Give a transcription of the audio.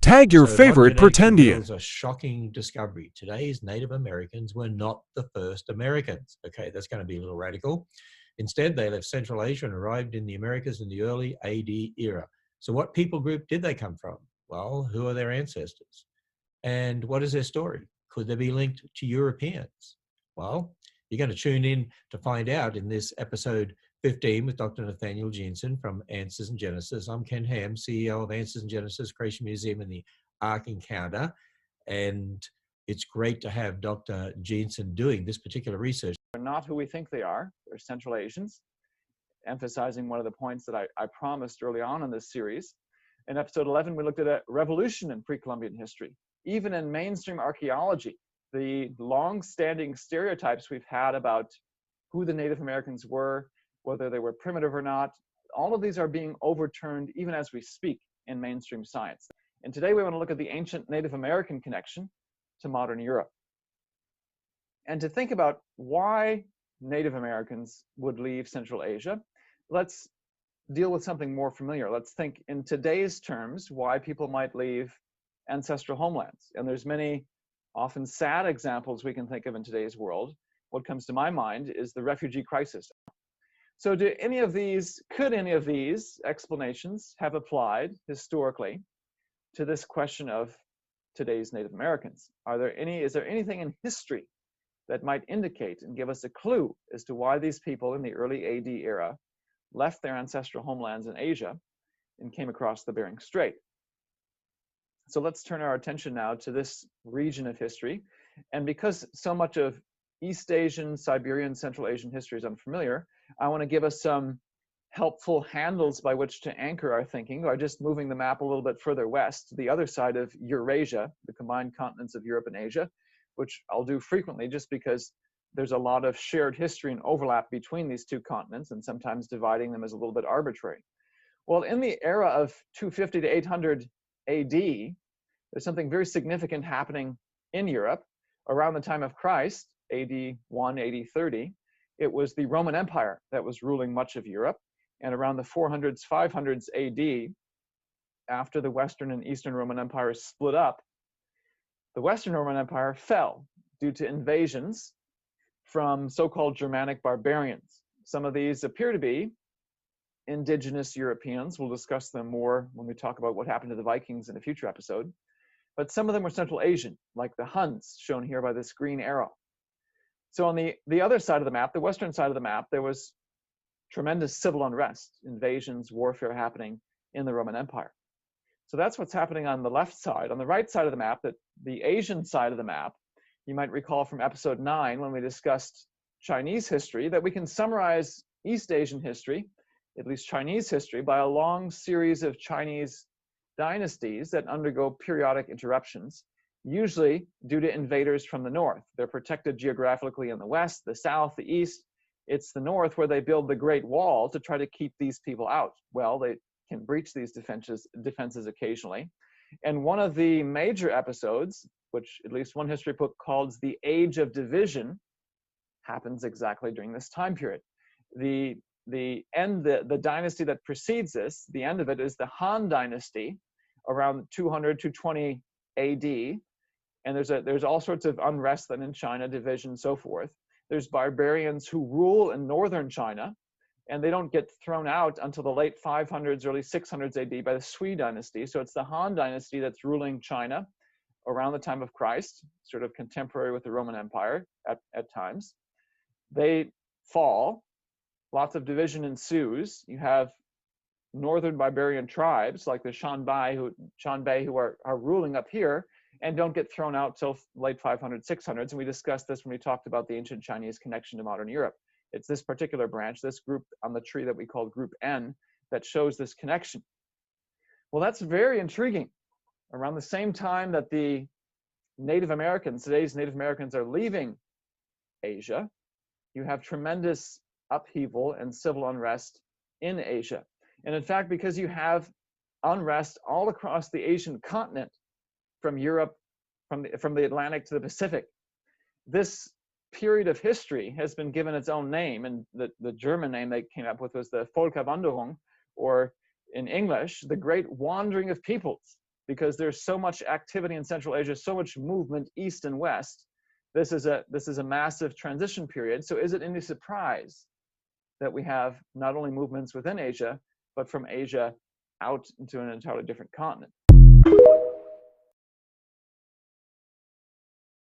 Tag your So favorite modern nature pretendian. reveals a shocking discovery. Today's Native Americans were not the first Americans. Okay, that's going to be a little radical. Instead, they left Central Asia and arrived in the Americas in the early AD era. So what people group did they come from? Well, who are their ancestors? And what is their story? Could they be linked to Europeans? Well, you're going to tune in to find out in this episode 15 with Dr. Nathaniel Jensen from Answers in Genesis. I'm Ken Ham, CEO of Answers in Genesis, Creation Museum, and the Ark Encounter. And it's great to have Dr. Jensen doing this particular research. They're not who we think they are. They're Central Asians, emphasizing one of the points that I promised early on in this series. In episode 11, we looked at a revolution in pre-Columbian history. Even in mainstream archaeology, the long-standing stereotypes we've had about who the Native Americans were, whether they were primitive or not, all of these are being overturned even as we speak in mainstream science. And today we want to look at the ancient Native American connection to modern Europe. And to think about why Native Americans would leave Central Asia, let's deal with something more familiar. Let's think in today's terms why people might leave ancestral homelands. And there's many often sad examples we can think of in today's world. What comes to my mind is the refugee crisis. So could any of these explanations have applied historically to this question of today's Native Americans? Is there anything in history that might indicate and give us a clue as to why these people in the early AD era left their ancestral homelands in Asia and came across the Bering Strait? So let's turn our attention now to this region of history. And because so much of East Asian, Siberian, Central Asian history is unfamiliar, I want to give us some helpful handles by which to anchor our thinking by just moving the map a little bit further west to the other side of Eurasia, the combined continents of Europe and Asia, which I'll do frequently just because there's a lot of shared history and overlap between these two continents, and sometimes dividing them is a little bit arbitrary. Well, in the era of 250 to 800 AD, there's something very significant happening in Europe. Around the time of Christ, AD 1, AD 30, it was the Roman Empire that was ruling much of Europe. And around the 400s, 500s AD, after the Western and Eastern Roman Empires split up, the Western Roman Empire fell due to invasions from so-called Germanic barbarians. Some of these appear to be indigenous Europeans. We'll discuss them more when we talk about what happened to the Vikings in a future episode. But some of them were Central Asian, like the Huns, shown here by this green arrow. So on the other side of the map, the western side of the map, there was tremendous civil unrest, invasions, warfare happening in the Roman Empire. So that's what's happening on the left side. On the right side of the map, the Asian side of the map, you might recall from episode 9 when we discussed Chinese history, that we can summarize East Asian history, at least Chinese history, by a long series of Chinese dynasties that undergo periodic interruptions, usually due to invaders from the north. They're protected geographically in the west, the south, the east. It's the north where they build the Great Wall to try to keep these people out. Well, they can breach these defenses occasionally. And one of the major episodes, which at least one history book calls the Age of Division, happens exactly during this time period. The dynasty that precedes this, the end of it, is the Han Dynasty, around 200 to 20 AD. And there's all sorts of unrest then in China, division, so forth. There's barbarians who rule in northern China, and they don't get thrown out until the late 500s, early 600s AD by the Sui Dynasty. So it's the Han Dynasty that's ruling China around the time of Christ, sort of contemporary with the Roman Empire at times. They fall. Lots of division ensues. You have northern barbarian tribes like the Xianbei who are ruling up here and don't get thrown out till late 500s, 600s. And we discussed this when we talked about the ancient Chinese connection to modern Europe. It's this particular branch, this group on the tree that we call Group N, that shows this connection. Well, that's very intriguing. Around the same time that the Native Americans, today's Native Americans, are leaving Asia, you have tremendous upheaval and civil unrest in Asia. And in fact, because you have unrest all across the Asian continent, from Europe, from the Atlantic to the Pacific, this period of history has been given its own name, and the German name they came up with was the Völkerwanderung, or in English, the Great Wandering of Peoples. because there's so much activity in Central Asia, so much movement east and west. This is a massive transition period. So is it any surprise that we have not only movements within Asia, but from Asia out into an entirely different continent?